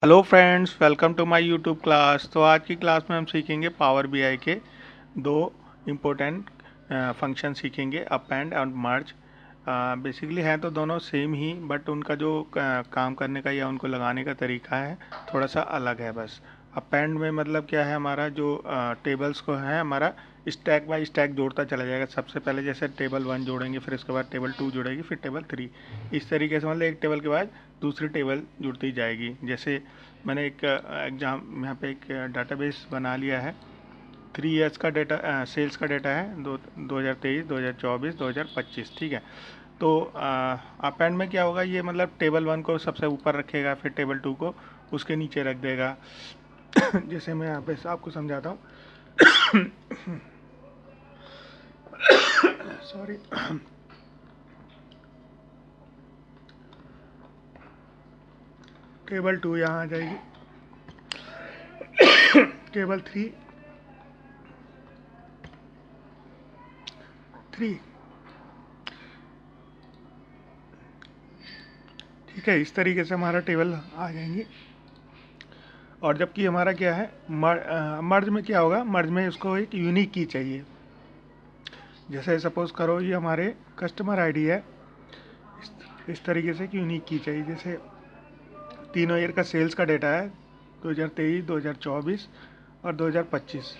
Hello friends, welcome to my YouTube class. तो आज की क्लास में हम सीखेंगे पावर बीआई के दो इम्पोर्टेंट फंक्शन सीखेंगे, अप एंड और मर्ज। बेसिकली हैं तो दोनों सेम ही, बट उनका जो काम करने का या उनको लगाने का तरीका है थोड़ा सा अलग है बस। अप एंड में मतलब क्या है, हमारा जो टेबल्स को है हमारा स्टैक बाय स्टैक जोड़ता चला जाएगा। सबसे पहले जैसे टेबल 1 जोड़ेंगे, फिर उसके बाद टेबल 2 जोड़ेगी, फिर टेबल 3। इस तरीके से मतलब एक टेबल के बाद दूसरी टेबल जुड़ती जाएगी। जैसे मैंने एक एग्जाम यहाँ पे एक डाटाबेस बना लिया है। 3 ईयर्स का डेटा, सेल्स का डेटा है 2023, 2024, 2025। ठीक है। तो अप एंड में क्या होगा, ये मतलब टेबल 1 को सबसे ऊपर रखेगा, फिर टेबल 2 को उसके नीचे रख देगा। जैसे मैं यहाँ पे आपको समझाता हूँ। सॉरी। टेबल 2 यहाँ आ जाएगी, टेबल 3 ठीक है। इस तरीके से हमारा टेबल आ जाएंगी। और जबकि हमारा क्या है, मर्ज में क्या होगा, मर्ज में इसको एक यूनिक की चाहिए। जैसे सपोज करो ये हमारे कस्टमर आईडी है, इस तरीके से एक यूनिक की चाहिए। जैसे तीनों ईयर का सेल्स का डेटा है 2023, 2024 और 2025।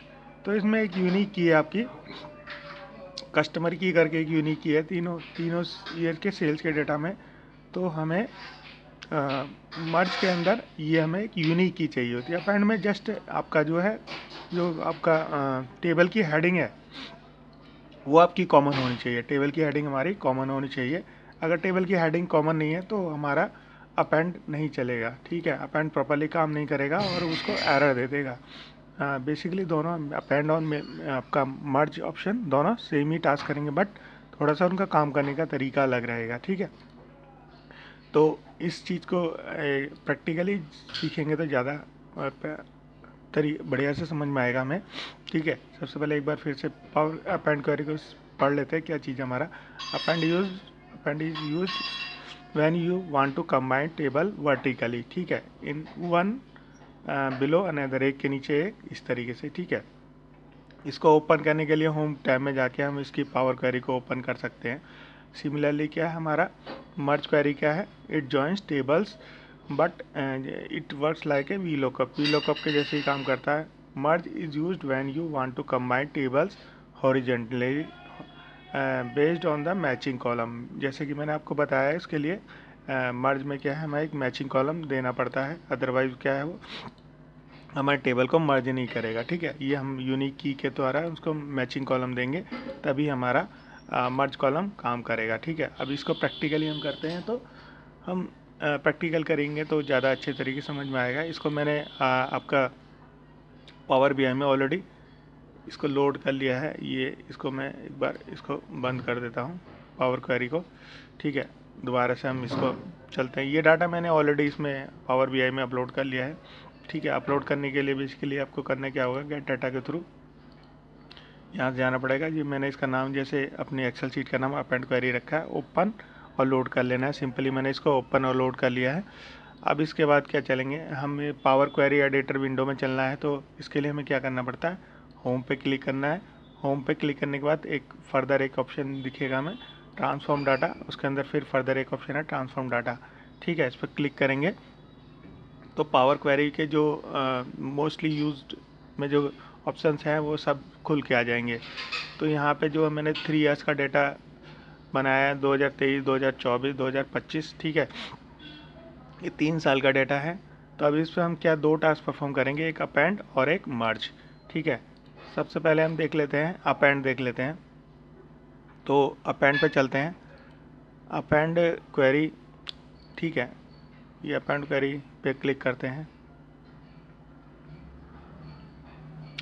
तो इसमें एक यूनिक की है आपकी, कस्टमर की करके एक यूनिक की है तीनों तीनों ईयर के सेल्स के डेटा में। तो हमें मर्ज के अंदर ये हमें एक यूनिक की चाहिए होती है। अपेंड में जस्ट आपका जो है, जो आपका टेबल की हेडिंग है वो आपकी कॉमन होनी चाहिए। टेबल की हेडिंग हमारी कॉमन होनी चाहिए। अगर टेबल की हेडिंग कॉमन नहीं है तो हमारा अपेंड नहीं चलेगा। ठीक है, अपेंड प्रॉपरली काम नहीं करेगा और उसको एरर दे देगा। बेसिकली दोनों अपेंड और आपका मर्ज ऑप्शन दोनों सेम ही टास्क करेंगे, बट थोड़ा सा उनका काम करने का तरीका अलग रहेगा। ठीक है। तो इस चीज़ को प्रैक्टिकली सीखेंगे तो ज़्यादा बढ़िया से समझ में आएगा हमें। ठीक है। सबसे पहले एक बार फिर से पावर अपेंड क्वेरी को पढ़ लेते हैं। क्या चीज़ हमारा append is use when you want to combine table vertically. ठीक है, इन वन बिलो अनदर, एक के नीचे एक, इस तरीके से। ठीक है। इसको ओपन करने के लिए होम टैब में जाके हम इसकी पावर क्वेरी को ओपन कर सकते हैं। सिमिलरली क्या है हमारा मर्ज क्वेरी, क्या है, it joins tables but it works like a V lookup. V lookup के जैसे ही काम करता है। Merge is used when you want to combine tables horizontally based on the matching column. जैसे कि मैंने आपको बताया, इसके लिए मर्ज में क्या है, हमें एक मैचिंग कॉलम देना पड़ता है, अदरवाइज क्या है वो हमारे टेबल को मर्ज नहीं करेगा। ठीक है, ये हम यूनिक की के द्वारा उसको मैचिंग कॉलम देंगे, तभी हमारा मर्ज कॉलम काम करेगा। ठीक है। अब इसको प्रैक्टिकली हम करते हैं, तो हम प्रैक्टिकल करेंगे तो ज़्यादा अच्छे तरीके समझ में आएगा। इसको मैंने आपका पावर बीआई में ऑलरेडी इसको लोड कर लिया है। ये इसको मैं एक बार इसको बंद कर देता हूँ, पावर क्वेरी को। ठीक है, दोबारा से हम इसको चलते हैं। ये डाटा मैंने ऑलरेडी इसमें पावर बीआई में अपलोड कर लिया है। ठीक है। अपलोड करने के लिए बेसिकली आपको करना क्या होगा, गेट डाटा के थ्रू यहाँ से जाना पड़ेगा। जी, मैंने इसका नाम जैसे अपनी एक्सेल शीट का नाम अपेंड क्वेरी रखा है, ओपन और लोड कर लेना है। सिंपली मैंने इसको ओपन और लोड कर लिया है। अब इसके बाद क्या चलेंगे, हमें पावर क्वेरी एडिटर विंडो में चलना है। तो इसके लिए हमें क्या करना पड़ता है, होम पे क्लिक करना है। होम पे क्लिक करने के बाद एक फर्दर एक ऑप्शन दिखेगा हमें, ट्रांसफॉर्म डाटा। उसके अंदर फिर फर्दर एक ऑप्शन है ट्रांसफॉर्म डाटा। ठीक है, इस पर क्लिक करेंगे तो पावर क्वेरी के जो मोस्टली यूज्ड में जो ऑप्शंस हैं वो सब खुल के आ जाएंगे। तो यहाँ पे जो मैंने 3 ईयर्स का डेटा बनाया है, 2023, 2024, 2025। ठीक है, ये 3 साल का डेटा है। तो अब इस पर हम क्या दो टास्क परफॉर्म करेंगे, एक अपेंड और एक मर्ज। ठीक है। सबसे पहले हम देख लेते हैं, अपेंड देख लेते हैं। तो अपेंड पे चलते हैं, अपेंड क्वेरी। ठीक है, ये अपेंड क्वेरी पे क्लिक करते हैं।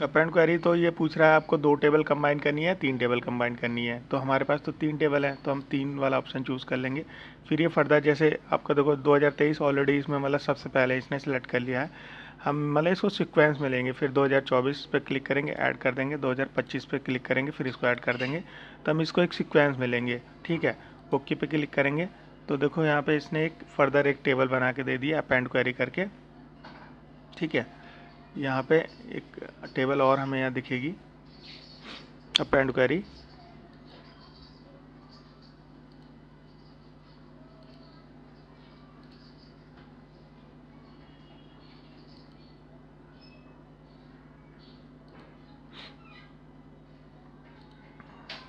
अपेंड क्वेरी तो ये पूछ रहा है आपको 2 टेबल कंबाइन करनी है, 3 टेबल कंबाइन करनी है। तो हमारे पास तो 3 टेबल है, तो हम 3 वाला ऑप्शन चूज़ कर लेंगे। फिर ये फर्दर जैसे आपका देखो 2023 ऑलरेडी इसमें मतलब सबसे पहले इसने सेलेक्ट कर लिया है। हम मतलब इसको सीक्वेंस में लेंगे, फिर 2024 पे क्लिक करेंगे, ऐड कर देंगे, 2025 पे क्लिक करेंगे, फिर इसको ऐड कर देंगे। तो हम इसको एक सीक्वेंस में लेंगे। ठीक है, ओके पे क्लिक करेंगे। तो देखो यहाँ पे इसने एक फर्दर एक टेबल बना के दे दिया अपेंड क्वेरी करके। ठीक है। यहाँ पे एक टेबल और हमें यहाँ दिखेगी, अपेंड क्वेरी।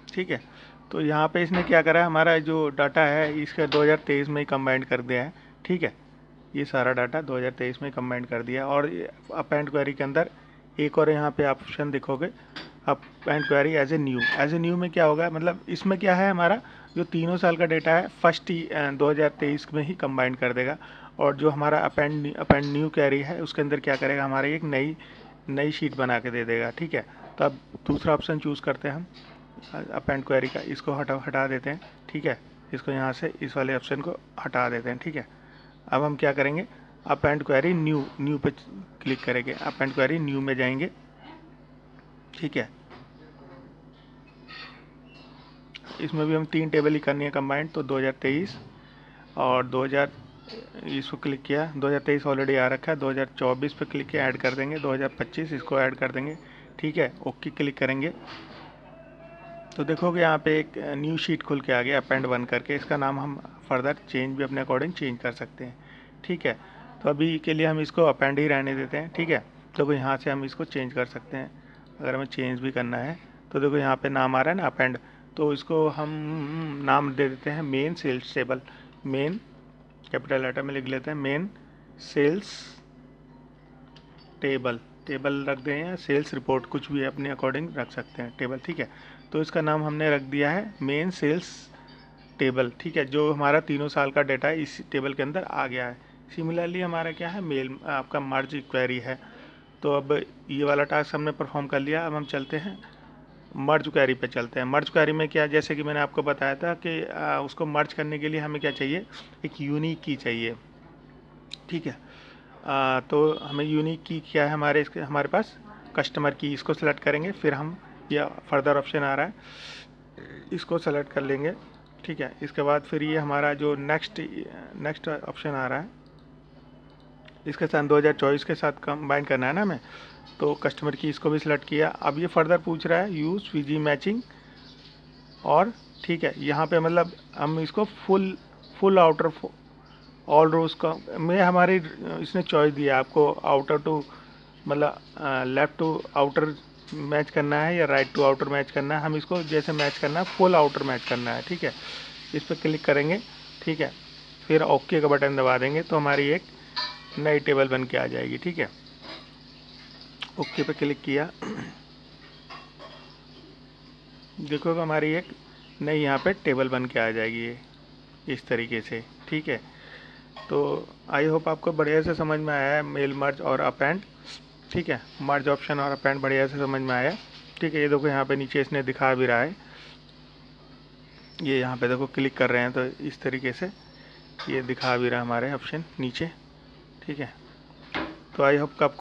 ठीक है, तो यहाँ पे इसने क्या करा है, हमारा जो डाटा है इसका 2023 में ही कंबाइंड कर दिया है। ठीक है, ये सारा डाटा 2023 में कंबाइंड कर दिया। और अपेंड क्वेरी के अंदर एक और यहाँ पे ऑप्शन दिखोगे, append query as a new में क्या होगा, मतलब इसमें क्या है, हमारा जो तीनों साल का डेटा है फर्स्ट 2023 में ही कंबाइंड कर देगा। और जो हमारा अपेंड न्यू क्वेरी है उसके अंदर क्या करेगा, हमारे एक नई शीट बना के दे देगा। ठीक है, तो अब दूसरा ऑप्शन चूज़ करते हैं हम अपेंड क्वेरी का, इसको हटा देते हैं। ठीक है, इसको यहाँ से इस वाले ऑप्शन को हटा देते हैं। ठीक है, अब हम क्या करेंगे, अपेंड क्वेरी न्यू पे क्लिक करेंगे, अपेंड क्वेरी न्यू में जाएंगे। ठीक है, इसमें भी हम 3 टेबल ही करनी है कंबाइंड, तो 2023 और 2000, इसको क्लिक किया, 2023 ऑलरेडी आ रखा है, 2024 पे क्लिक किया, ऐड कर देंगे, 2025 इसको ऐड कर देंगे। ठीक है, ओके क्लिक करेंगे तो देखोगे यहाँ पे एक न्यू शीट खुल के आ गया अपेंड 1 करके। इसका नाम हम फर्दर चेंज भी अपने अकॉर्डिंग चेंज कर सकते हैं। ठीक है, तो अभी के लिए हम इसको अपेंड ही रहने देते हैं। ठीक है, तो यहाँ से हम इसको चेंज कर सकते हैं अगर हमें चेंज भी करना है। तो देखो यहाँ पे नाम आ रहा है ना अपेंड, तो इसको हम नाम दे देते हैं main sales table. Main capital letter में लिख लेते हैं, मेन सेल्स टेबल रख दें या सेल्स रिपोर्ट, कुछ भी अपने अकॉर्डिंग रख सकते हैं टेबल। ठीक है, तो इसका नाम हमने रख दिया है मेन सेल्स टेबल। ठीक है, जो हमारा तीनों साल का डाटा है इस टेबल के अंदर आ गया है। सिमिलरली हमारा क्या है, मेल आपका मर्ज क्वेरी है। तो अब ये वाला टास्क हमने परफॉर्म कर लिया। अब हम चलते हैं मर्ज क्वेरी पे चलते हैं। मर्ज क्वेरी में क्या, जैसे कि मैंने आपको बताया था कि उसको मर्ज करने के लिए हमें क्या चाहिए, एक यूनिक की चाहिए। ठीक है, तो हमें यूनिक की क्या है, हमारे पास कस्टमर की, इसको सेलेक्ट करेंगे। फिर हम या फर्दर ऑप्शन आ रहा है, इसको सेलेक्ट कर लेंगे। ठीक है, इसके बाद फिर ये हमारा जो नेक्स्ट ऑप्शन आ रहा है, इसके साथ 2024 के साथ कंबाइन करना है ना हमें, तो कस्टमर की इसको भी सिलेक्ट किया। अब ये फर्दर पूछ रहा है यूज़ वीजी मैचिंग। और ठीक है, यहाँ पे मतलब हम इसको फुल आउटर ऑल रोज का में हमारी इसने चॉइस दिया आपको, आउटर टू मतलब लेफ्ट टू आउटर मैच करना है या राइट टू आउटर मैच करना है। हम इसको जैसे मैच करना है, फुल आउटर मैच करना है। ठीक है, इस पर क्लिक करेंगे। ठीक है, फिर ओके का बटन दबा देंगे तो हमारी एक नई टेबल बन के आ जाएगी। ठीक है, ओके पे क्लिक किया, देखो हमारी एक नई यहाँ पे टेबल बन के आ जाएगी इस तरीके से। ठीक है, तो आई होप आपको बढ़िया से समझ में आया है मेल मर्ज और अपेंड। ठीक है, मर्ज ऑप्शन और अपेंड बढ़िया से समझ में आया। ठीक है, ये देखो यहाँ पे नीचे इसने दिखा भी रहा है, ये यहाँ पे देखो क्लिक कर रहे हैं तो इस तरीके से ये दिखा भी रहा है हमारे ऑप्शन नीचे। ठीक है, तो आई होप आपको